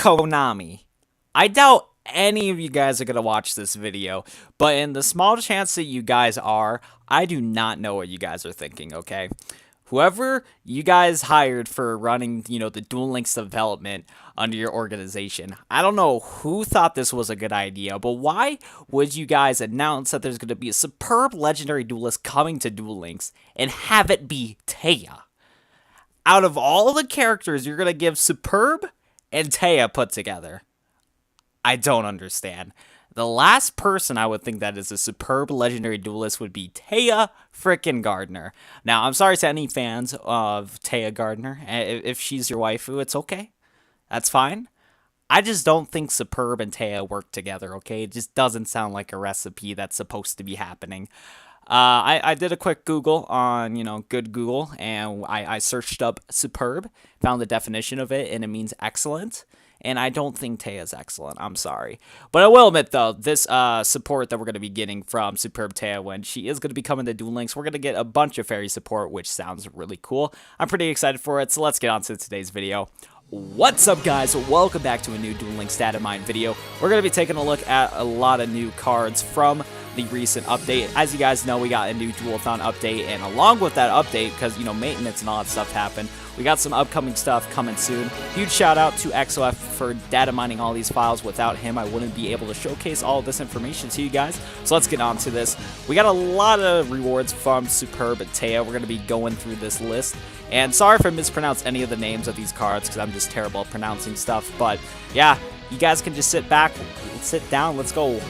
Konami. I doubt any of you guys are going to watch this video, but in the small chance that you guys are, I do not know what you guys are thinking, okay? Whoever you guys hired for running, the Duel Links development under your organization, I don't know who thought this was a good idea, but why would you guys announce that there's going to be a superb legendary duelist coming to Duel Links and have it be Thea? Out of all the characters you're going to give Superb and Thea put together, I don't understand. The last person I would think that is a superb legendary duelist would be Thea frickin' Gardner. Now, I'm sorry to any fans of Thea Gardner. If she's your waifu, it's okay. That's fine. I just don't think Superb and Thea work together, okay? It just doesn't sound like a recipe that's supposed to be happening. I did a quick Google on, good Google, and I searched up Superb, found the definition of it, and it means excellent. And I don't think Thea is excellent. I'm sorry. But I will admit, though, this support that we're going to be getting from Superb Thea when she is going to be coming to Duel Links, we're going to get a bunch of fairy support, which sounds really cool. I'm pretty excited for it, so let's get on to today's video. What's up, guys? Welcome back to a new Duel Links data mine video. We're going to be taking a look at a lot of new cards from the recent update. As you guys know, we got a new Duelathon update, and along with that update, because, maintenance and all that stuff happened, we got some upcoming stuff coming soon. Huge shout out to XOF for data mining all these files. Without him, I wouldn't be able to showcase all of this information to you guys. So let's get on to this. We got a lot of rewards from Superb and Thea. We're going to be going through this list. And sorry if I mispronounced any of the names of these cards, because I'm just terrible at pronouncing stuff. But yeah, you guys can just sit back, sit down, let's go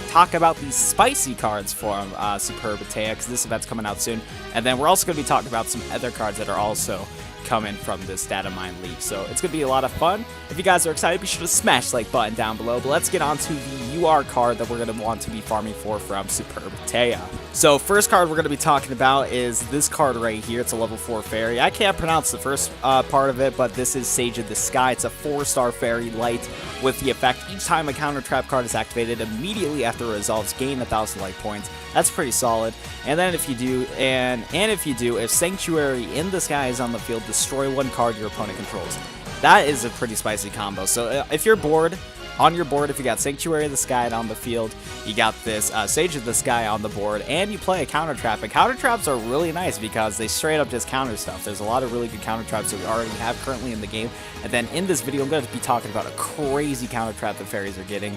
talk about these spicy cards from Superb and Thea, because this event's coming out soon. And then we're also going to be talking about some other cards that are also coming from this data mine leak. So it's going to be a lot of fun. If you guys are excited, be sure to smash the like button down below. But let's get on to the UR card that we're going to want to be farming for from Superb Thea. So first card we're going to be talking about is this card right here. It's a level 4 fairy. I can't pronounce the first part of it, but this is Sage of the Sky. It's a 4-star fairy light with the effect each time a counter trap card is activated, immediately after it resolves, gain 1,000 light points. That's pretty solid. And then if you do, if Sanctuary in the Sky is on the field, destroy one card your opponent controls. That is a pretty spicy combo. So if you're bored, on your board, if you got Sanctuary of the Sky on the field, you got this Sage of the Sky on the board, and you play a counter trap. And counter traps are really nice because they straight up just counter stuff. There's a lot of really good counter traps that we already have currently in the game. And then in this video, I'm going to be talking about a crazy counter trap that fairies are getting.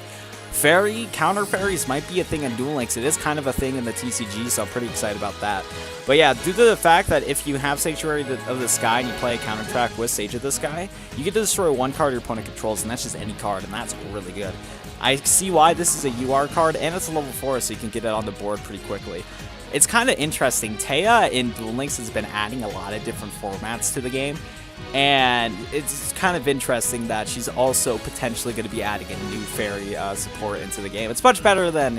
Counter fairies might be a thing in Duel Links. It is kind of a thing in the TCG, so I'm pretty excited about that. But yeah, due to the fact that if you have Sanctuary of the Sky and you play a counter track with Sage of the Sky, you get to destroy one card your opponent controls, and that's just any card, and that's really good. I see why this is a UR card, and it's a level 4, so you can get it on the board pretty quickly. It's kind of interesting. Thea in Duel Links has been adding a lot of different formats to the game. And it's kind of interesting that she's also potentially going to be adding a new fairy support into the game. It's much better than,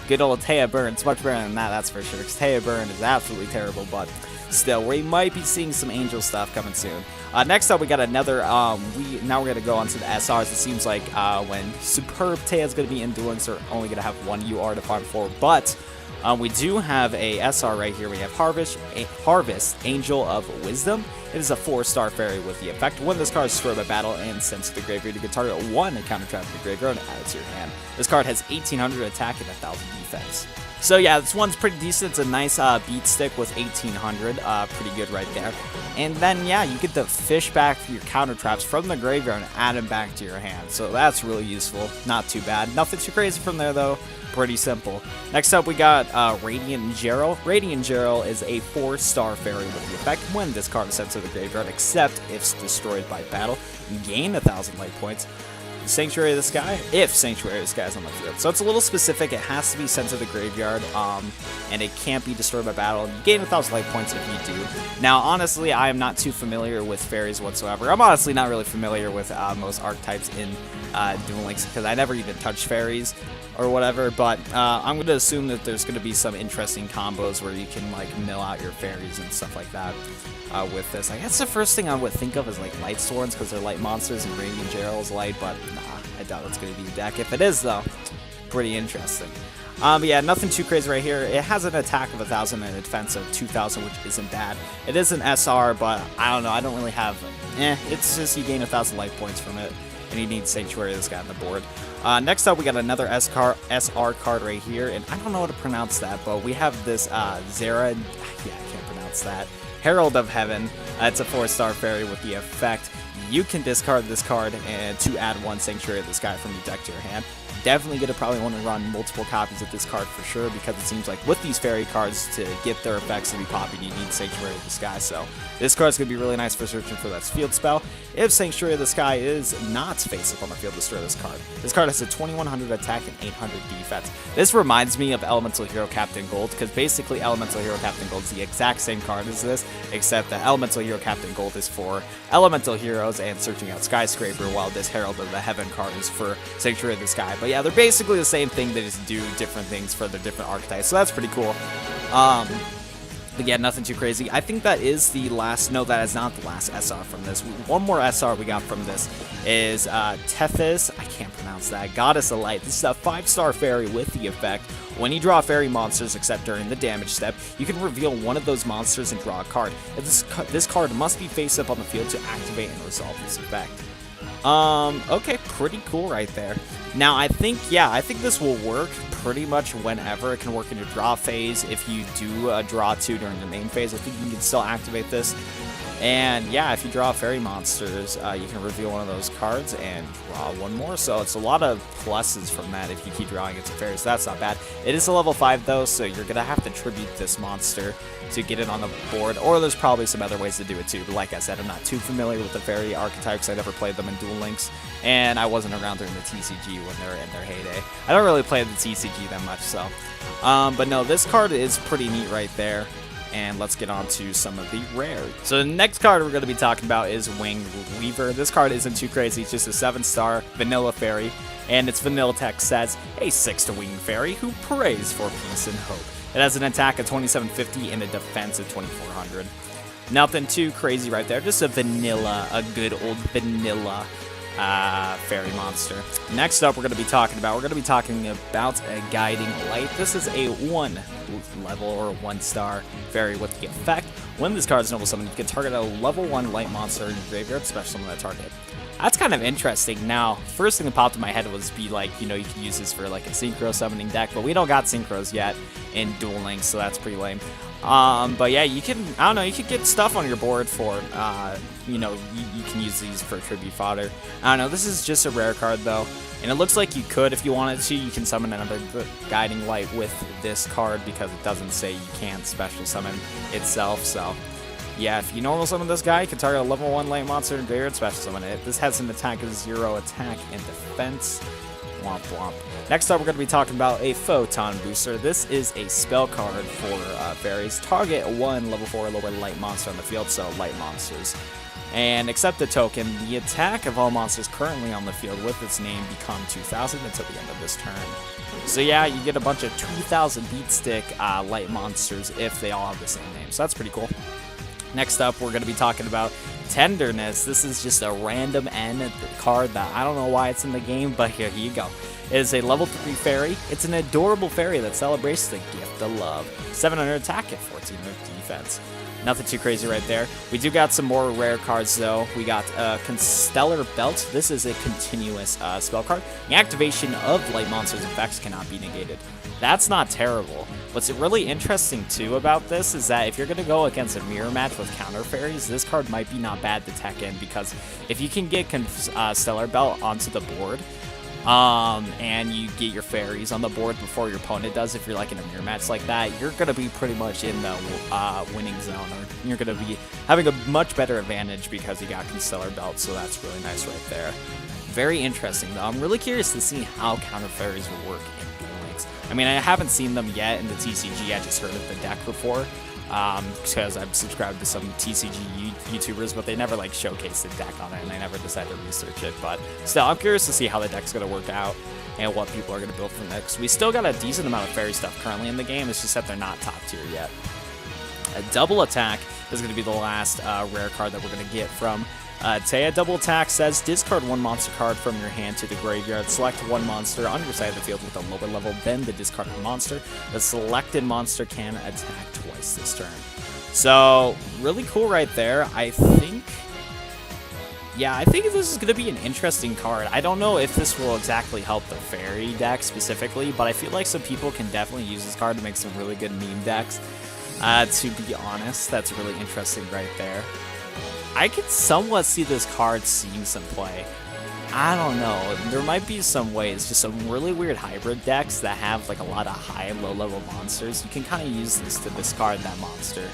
good old Thea Burn. It's much better than that, that's for sure. Because Thea Burn is absolutely terrible, but still, we might be seeing some angel stuff coming soon. Next up, we got another, now we're going to go on to the SRs. It seems like when Superb Thea is going to be in Duel Links, they're only going to have one UR to farm for, but we do have a SR right here. We have Harvest, Angel of Wisdom. It is a 4-star fairy with the effect. When this card is destroyed by battle and sent to the graveyard, you can target one counter trap in the graveyard and add it to your hand. This card has 1,800 attack and 1,000 defense. So yeah, this one's pretty decent. It's a nice beat stick with 1,800. Pretty good right there. And then, yeah, you get to fish back your counter traps from the graveyard and add them back to your hand. So that's really useful. Not too bad. Nothing too crazy from there, though. Pretty simple. Next up, we got Radiant Jarrell. Radiant Jarrell is a 4-star fairy with the effect when this card is sent to the graveyard, except if it's destroyed by battle. You gain 1,000 light points. Sanctuary of the Sky, if Sanctuary of the Sky is on the field. So it's a little specific. It has to be sent to the graveyard, and it can't be destroyed by battle. You gain 1,000 light points if you do. Now, honestly, I am not too familiar with fairies whatsoever. I'm honestly not really familiar with most archetypes in Duel Links because I never even touched fairies or whatever, but I'm going to assume that there's going to be some interesting combos where you can mill out your fairies and stuff like that with this. I guess the first thing I would think of is light swords because they're light monsters and Radiant Jarrell is light, but nah, I doubt that's going to be the deck. If it is, though, pretty interesting. But yeah, nothing too crazy right here. It has an attack of 1,000 and a defense of 2,000, which isn't bad. It is an SR, but I don't know. I don't really have... it's just you gain 1,000 life points from it. and you need Sanctuary of the Sky on the board. Next up, we got another SR card right here, and I don't know how to pronounce that, but we have this Zera, yeah, I can't pronounce that, Herald of Heaven. It's a 4-star fairy with the effect. You can discard this card and to add 1 Sanctuary of the Sky from your deck to your hand. Definitely going to probably want to run multiple copies of this card for sure, because it seems like with these fairy cards, to get their effects to be popping, you need Sanctuary of the Sky. So this card's going to be really nice for searching for that field spell. If Sanctuary of the Sky is not face up on the field, destroy this card. This card has a 2100 attack and 800 defense. This reminds me of Elemental Hero Captain Gold, because basically Elemental Hero Captain Gold is the exact same card as this, except that Elemental Hero Captain Gold is for Elemental Heroes and searching out Skyscraper, while this Herald of the Heaven card is for Sanctuary of the Sky. But yeah, they're basically the same thing, they just do different things for their different archetypes, so that's pretty cool. But yeah, nothing too crazy. I think that is the last, no, that is not the last SR from this. One more SR we got from this is Thethis, I can't pronounce that, Goddess of Light. This is a 5-star fairy with the effect. When you draw fairy monsters, except during the damage step, you can reveal one of those monsters and draw a card. This card must be face up on the field to activate and resolve this effect. Okay, pretty cool right there. Now, I think this will work pretty much whenever. It can work in your draw phase. If you do draw 2 during the main phase, I think you can still activate this. And yeah, if you draw fairy monsters, you can reveal one of those cards and draw 1 more. So it's a lot of pluses from that if you keep drawing into fairies. So that's not bad. It is a level 5 though, so you're going to have to tribute this monster to get it on the board. Or there's probably some other ways to do it too. But like I said, I'm not too familiar with the fairy archetypes. I never played them in Duel Links. And I wasn't around during the TCG when they were in their heyday. I don't really play the TCG that much, so. But no, this card is pretty neat right there. And let's get on to some of the rare. So the next card we're going to be talking about is Winged Weaver. This card isn't too crazy. It's just a 7-star vanilla fairy. And its vanilla text says, a 6th winged fairy who prays for peace and hope. It has an attack of 2750 and a defense of 2400. Nothing too crazy right there. Just a good old vanilla fairy monster. Next up, we're going to be talking about a Guiding Light. This is a 1 level or 1-star fairy with the effect. When this card is noble summoned, you can target a level 1 light monster in your graveyard, special summon that target. That's kind of interesting. Now, first thing that popped in my head was you can use this for like a synchro summoning deck, but we don't got synchros yet in Duel Links, so that's pretty lame. But yeah, you can get stuff on your board for, you can use these for tribute fodder. I don't know, this is just a rare card though, and it looks like you could, if you wanted to, you can summon another Guiding Light with this card, because it doesn't say you can't special summon itself, so. Yeah, if you normal summon this guy, you can target a level 1 light monster in graveyard, special summon it. This has an attack of 0 attack and defense. Womp womp. Next up, we're going to be talking about a Photon booster. This is a spell card for fairies. Target 1 level 4 or lower light monster on the field, so light monsters. And accept the token. The attack of all monsters currently on the field with its name become 2000 until the end of this turn. So yeah, you get a bunch of 2000 beat stick light monsters if they all have the same name. So that's pretty cool. Next up, we're going to be talking about Tenderness. This is just a random N card that I don't know why it's in the game, but here you go. It is a level 3 fairy. It's an adorable fairy that celebrates the gift of love. 700 attack and 1400 defense. Nothing too crazy right there. We do got some more rare cards though. We got Constellar Belt. This is a continuous spell card. The activation of light monsters' effects cannot be negated. That's not terrible. What's really interesting too about this is that if you're going to go against a mirror match with counter fairies, this card might be not bad to tech in, because if you can get Constellar Belt onto the board, and you get your fairies on the board before your opponent does, if you're like in a mirror match like that, you're going to be pretty much in the winning zone, or you're going to be having a much better advantage because you got Constellar Belt, so that's really nice right there. Very interesting though. I'm really curious to see how counter fairies will work in Duel Links. I mean, I haven't seen them yet in the TCG, I just heard of the deck before. Because I've subscribed to some TCG YouTubers, but they never like showcase the deck on it, and I never decided to research it. But still, I'm curious to see how the deck's going to work out and what people are going to build from next. We still got a decent amount of fairy stuff currently in the game. It's just that they're not top tier yet. A double attack is going to be the last rare card that we're going to get from Taya. Double attack says discard 1 monster card from your hand to the graveyard. Select 1 monster on your side of the field with a lower level than the discarded monster. The selected monster can attack twice this turn. So really cool right there. I think yeah, I think this is going to be an interesting card. I don't know if this will exactly help the fairy deck specifically, but I feel like some people can definitely use this card to make some really good meme decks. To be honest, that's really interesting right there. I could somewhat see this card seeing some play. I don't know. There might be some ways, just some really weird hybrid decks that have like a lot of high and low level monsters. You can kind of use this to discard that monster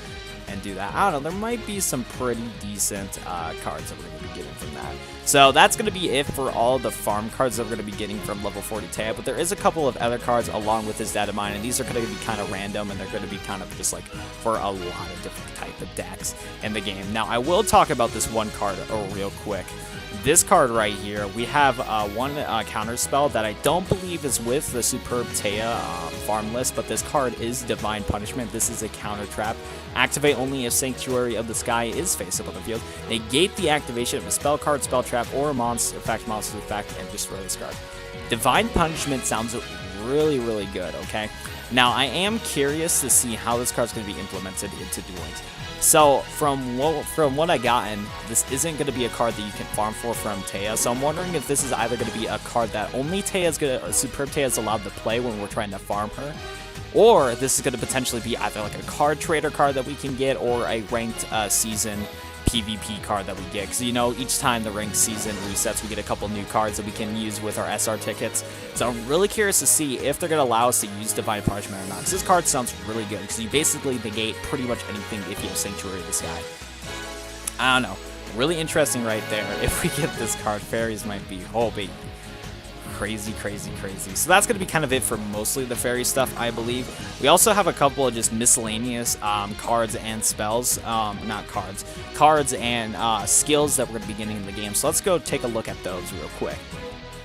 and do that. I don't know. There might be some pretty decent cards that we're going to be getting from that. So that's going to be it for all the farm cards that we're going to be getting from level 40 Taya. But there is a couple of other cards along with this data mine, and these are going to be kind of random, and they're going to be kind of just like for a lot of different type of decks in the game. Now, I will talk about this one card real quick. This card right here, we have one counter spell that I don't believe is with the Superb Taya farm list, but this card is Divine Punishment. This is a counter trap. Activate only if Sanctuary of the Sky is face up on the field. Negate the activation of a spell card, spell trap, or a monster effect, and destroy this card. Divine Punishment sounds really, really good, okay? Now, I am curious to see how this card's going to be implemented into Duel Links. So, from what I gotten, this isn't going to be a card that you can farm for from Taya. So I'm wondering if this is either going to be a card that only Superb Taya is allowed to play when we're trying to farm her, or this is going to potentially be either like a card trader card that we can get, or a ranked season PvP card that we get. Because, you know, each time the ranked season resets, we get a couple new cards that we can use with our SR tickets. So I'm really curious to see if they're going to allow us to use Divine Punishment or not. Because this card sounds really good, because you basically negate pretty much anything if you have Sanctuary of the Sky. I don't know. Really interesting right there. If we get this card, Fairies might be, oh baby, crazy, crazy, crazy. So that's going to be kind of it for mostly the fairy stuff, I believe. We also have a couple of just miscellaneous cards and spells, not cards, cards and skills that we're going to be getting in the game. So let's go take a look at those real quick.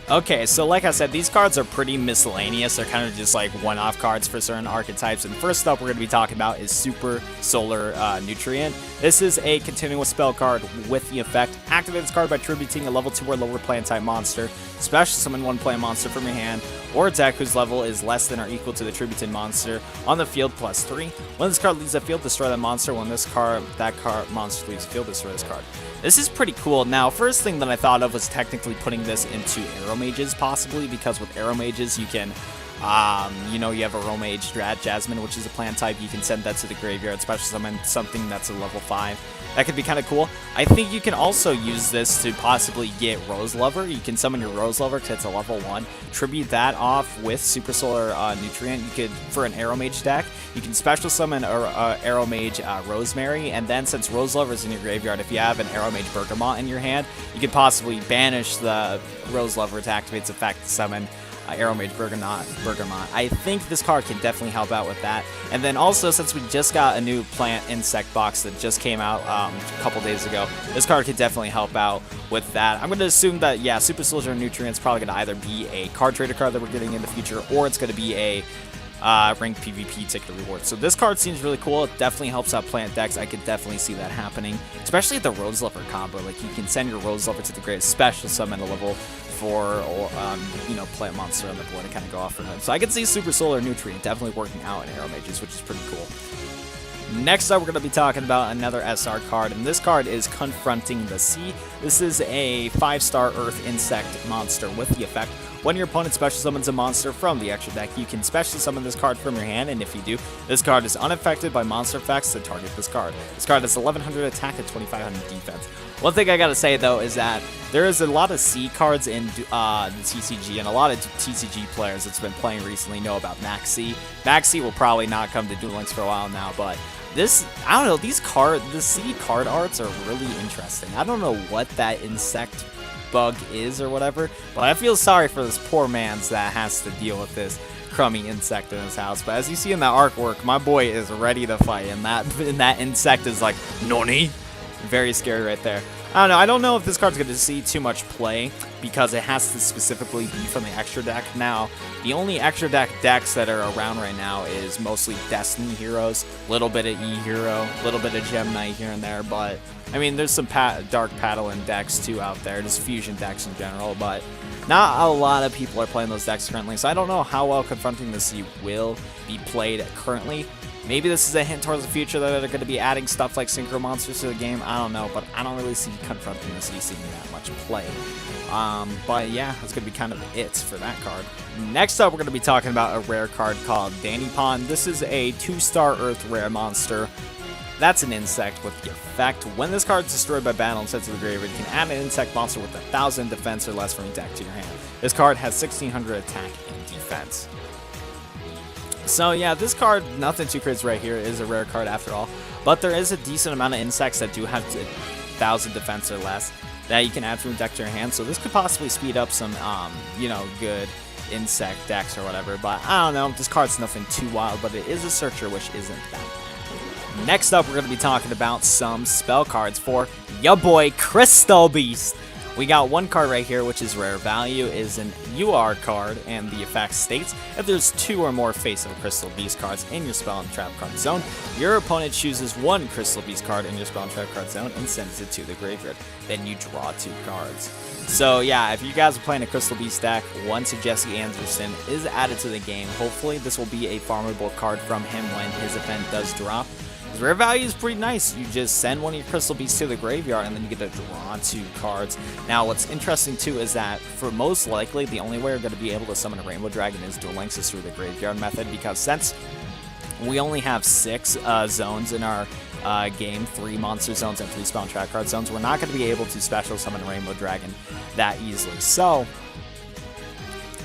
Okay, so like I said, these cards are pretty miscellaneous. They're kind of just like one-off cards for certain archetypes. And first up we're going to be talking about is Super Solar Nutrient. This is a continuous spell card with the effect. Activate this card by tributing a level 2 or lower plant type monster. Special summon one plant monster from your hand or deck whose level is less than or equal to the tributed monster on the field +3. When this card leaves the field, destroy that monster. When that monster leaves the field, destroy this card. This is pretty cool. Now, first thing that I thought of was technically putting this into Arrow Mages, possibly, because with Arrow Mages, you can, you know, you have a Arrow Mage Jasmine, which is a plant type. You can send that to the graveyard, special summon something that's a level 5. That could be kind of cool. I think you can also use this to possibly get Rose Lover. You can summon your Rose Lover because it's a level 1. Tribute that off with Super Solar Nutrient. You could, for an Arrow Mage deck, you can special summon Arrow Mage Rosemary, and then since Rose Lover is in your graveyard, if you have an Arrow Mage Bergamot in your hand, you could possibly banish the Rose Lover to activate its effect to summon Arrow Mage Bergamot. I think this card can definitely help out with that. And then also, since we just got a new plant insect box that just came out a couple days ago, this card could definitely help out with that. I'm going to assume that, yeah, Super Soldier Nutrient's probably going to either be a card trader card that we're getting in the future, or it's going to be a ranked PvP ticket reward. So this card seems really cool. It definitely helps out plant decks. I could definitely see that happening, especially the Rose Lover combo. Like, you can send your Rose Lover to the grave, special summon a level 4 or you know, plant monster on the board and kind of go off from them. So I could see Super Solar Nutrient definitely working out in Arrow Mages, which is pretty cool. Next up, we're going to be talking about another SR card, and this card is Confronting the Sea. This is a 5-star Earth Insect monster with the effect. When your opponent special summons a monster from the extra deck, you can special summon this card from your hand, and if you do, this card is unaffected by monster effects that target this card. This card has 1100 attack and 2500 defense. One thing I gotta say though is that there is a lot of C cards in the TCG, and a lot of TCG players that's been playing recently know about Max C. Max C will probably not come to Duel Links for a while now, but this, I don't know, the C card arts are really interesting. I don't know what that insect bug is or whatever, but I feel sorry for this poor man's that has to deal with this crummy insect in his house. But as you see in the artwork, my boy is ready to fight, and that insect is like, NONI? Very scary right there. I don't know if this card's going to see too much play because it has to specifically be from the extra deck. Now, the only extra deck decks that are around right now is mostly Destiny heroes, a little bit of E-Hero, a little bit of Gem Knight here and there, but I mean, there's some Dark Paddling decks too out there, just fusion decks in general, but not a lot of people are playing those decks currently, so I don't know how well Confronting the Sea will be played currently. Maybe this is a hint towards the future that they're going to be adding stuff like synchro monsters to the game. I don't know, but I don't really see confronting this seeing that much play. But yeah, that's going to be kind of it for that card. Next up, we're going to be talking about a rare card called Danny Pond. This is a 2-star Earth rare monster. That's an insect with the effect. When this card is destroyed by battle and sent to the graveyard, you can add an insect monster with 1,000 defense or less from your deck to your hand. This card has 1,600 attack and defense. So yeah, this card, nothing too crazy right here, is a rare card after all. But there is a decent amount of insects that do have 1,000 defense or less that you can add from your deck to your hand. So this could possibly speed up some, you know, good insect decks or whatever. But I don't know, this card's nothing too wild, but it is a searcher, which isn't that bad. Next up, we're going to be talking about some spell cards for ya boy Crystal Beast. We got one card right here, which is rare value, is an UR card, and the effect states, if there's 2 or more Face of a Crystal Beast cards in your spell and trap card zone, your opponent chooses 1 Crystal Beast card in your spell and trap card zone and sends it to the graveyard. Then you draw 2 cards. So yeah, if you guys are playing a Crystal Beast deck, once Jesse Anderson is added to the game, hopefully this will be a farmable card from him when his event does drop. His rare value is pretty nice. You just send one of your Crystal Beasts to the graveyard and then you get to draw 2 cards. Now what's interesting too is that for most likely the only way you're going to be able to summon a Rainbow Dragon is Duel Links is through the graveyard method, because since we only have 6 zones in our game, 3 monster zones and 3 spell and trap card zones, we're not going to be able to special summon a Rainbow Dragon that easily. So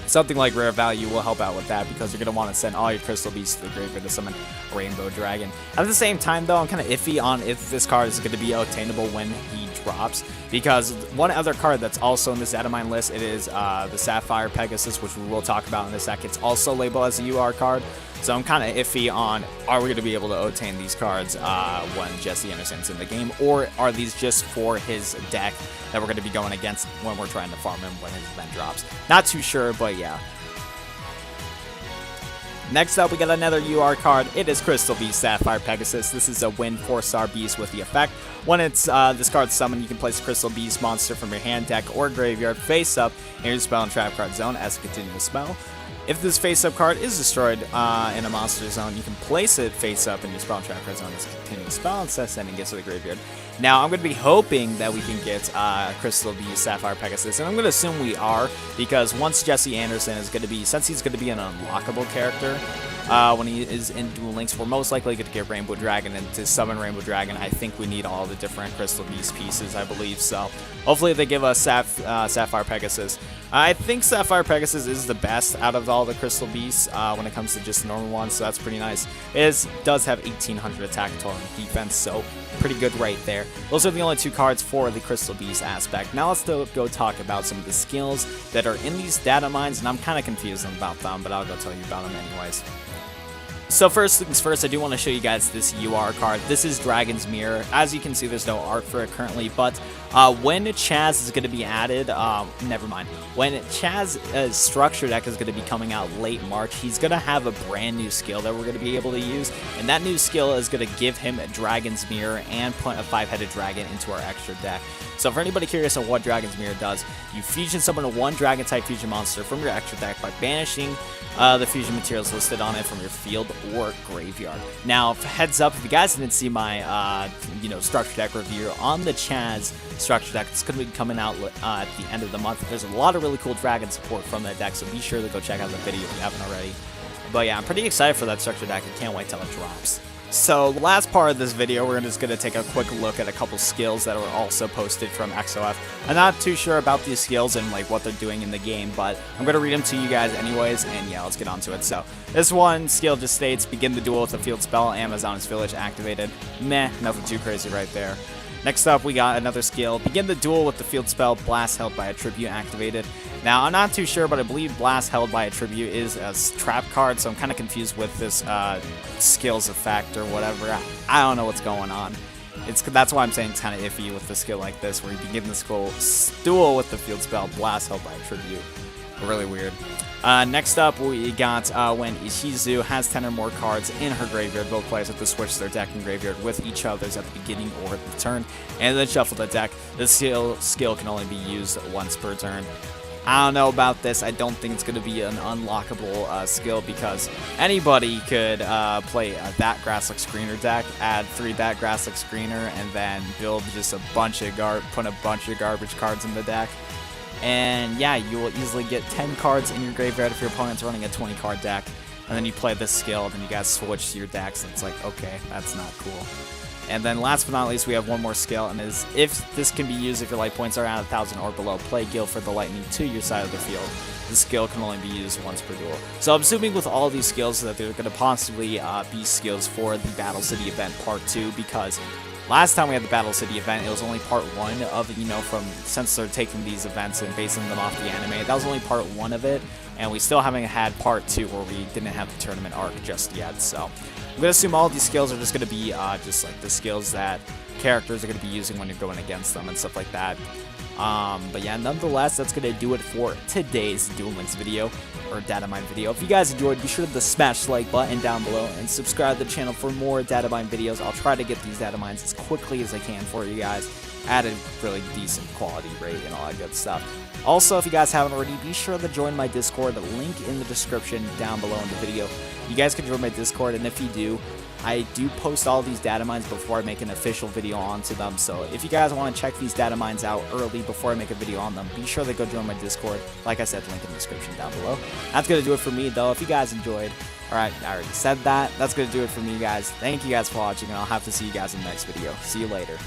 something like rare value will help out with that, because you're going to want to send all your Crystal Beasts to the graveyard to summon a Rainbow Dragon. At the same time, though, I'm kind of iffy on if this card is going to be obtainable when he drops, because one other card that's also in this datamine list, it is the Sapphire Pegasus, which we will talk about in a sec. It's also labeled as a UR card, so I'm kind of iffy on, are we going to be able to obtain these cards when Jesse Anderson's in the game, or are these just for his deck that we're going to be going against when we're trying to farm him when his event drops? Not too sure, but yeah. Next up, we got another UR card. It is Crystal Beast Sapphire Pegasus. This is a win 4-star beast with the effect. When it's this card's summoned, you can place a Crystal Beast monster from your hand, deck, or graveyard face up in your spell and trap card zone as a continuous spell. If this face-up card is destroyed in a monster zone, you can place it face-up in your spell and trap card zone as a continuous spell instead of sending it to the graveyard. Now, I'm going to be hoping that we can get Crystal Beast Sapphire Pegasus, and I'm going to assume we are, because once Jesse Anderson is going to be, since he's going to be an unlockable character, when he is in Duel Links, we're most likely going to get Rainbow Dragon, and to summon Rainbow Dragon, I think we need all the different Crystal Beast pieces, I believe, so hopefully they give us Sapphire Pegasus. I think Sapphire Pegasus is the best out of all the Crystal Beasts when it comes to just normal ones, so that's pretty nice. It does have 1,800 attack, total, and defense, so pretty good right there. Those are the only 2 cards for the Crystal Beast aspect. Now let's go talk about some of the skills that are in these data mines, and I'm kind of confused about them, but I'll go tell you about them anyways. So first things first, I do want to show you guys this UR card. This is Dragon's Mirror. As you can see, there's no art for it currently, but when Chaz is going to be added, never mind. When Chaz's structure deck is going to be coming out late March, he's going to have a brand new skill that we're going to be able to use, and that new skill is going to give him a Dragon's Mirror and put a 5-headed dragon into our extra deck. So for anybody curious on what Dragon's Mirror does, you fusion summon a 1 dragon-type fusion monster from your extra deck by banishing the fusion materials listed on it from your field or graveyard. Now, heads up, if you guys didn't see my structure deck review on the Chaz structure deck, it's going to be coming out at the end of the month. There's a lot of really cool dragon support from that deck, so be sure to go check out the video if you haven't already. But yeah, I'm pretty excited for that structure deck. I can't wait till it drops. So, the last part of this video, we're just going to take a quick look at a couple skills that are also posted from XOF. I'm not too sure about these skills and like what they're doing in the game, but I'm going to read them to you guys anyways, and yeah, let's get on to it. So, this one skill just states, begin the duel with a field spell, Amazon's Village activated. Meh, nothing too crazy right there. Next up, we got another skill, begin the duel with the field spell, Blast held by a tribute activated. Now, I'm not too sure, but I believe Blast held by a tribute is a trap card, so I'm kind of confused with this skills effect or whatever. I don't know what's going on. That's why I'm saying it's kind of iffy with a skill like this, where you begin the duel with the field spell, Blast held by a tribute. Really weird. Next up, we got when Ishizu has 10 or more cards in her graveyard, both players have to switch their deck and graveyard with each other's at the beginning or at the turn, and then shuffle the deck. This skill can only be used once per turn. I don't know about this. I don't think it's going to be an unlockable skill because anybody could play that Grasslick Screener deck, add 3 that Grasslick Screener, and then build just a bunch of put a bunch of garbage cards in the deck. And yeah, you will easily get 10 cards in your graveyard if your opponent's running a 20-card deck. And then you play this skill, and then you guys switch to your decks, and it's like, okay, that's not cool. And then last but not least, we have one more skill, and is if this can be used if your light points are at 1,000 or below, play Gale for the Lightning to your side of the field. The skill can only be used once per duel. So I'm assuming with all these skills that they're going to possibly be skills for the Battle City event part 2, because last time we had the Battle City event, it was only part 1 of, since they're taking these events and basing them off the anime, that was only part 1 of it, and we still haven't had part 2 where we didn't have the tournament arc just yet, so I'm going to assume all these skills are just going to be just like the skills that characters are going to be using when you're going against them and stuff like that. But yeah, nonetheless, that's going to do it for today's Duel Links video, or datamine video. If you guys enjoyed, be sure to smash the like button down below and subscribe to the channel for more datamine videos. I'll try to get these datamines as quickly as I can for you guys at a really decent quality rate and all that good stuff. Also, if you guys haven't already, be sure to join my Discord, link in the description down below in the video. You guys can join my Discord, and if you do, I do post all these datamines before I make an official video onto them, so if you guys want to check these datamines out early before I make a video on them, be sure to go join my Discord. Like I said, link in the description down below. That's going to do it for me, though. If you guys enjoyed, alright, I already said that. That's going to do it for me, guys. Thank you guys for watching, and I'll have to see you guys in the next video. See you later.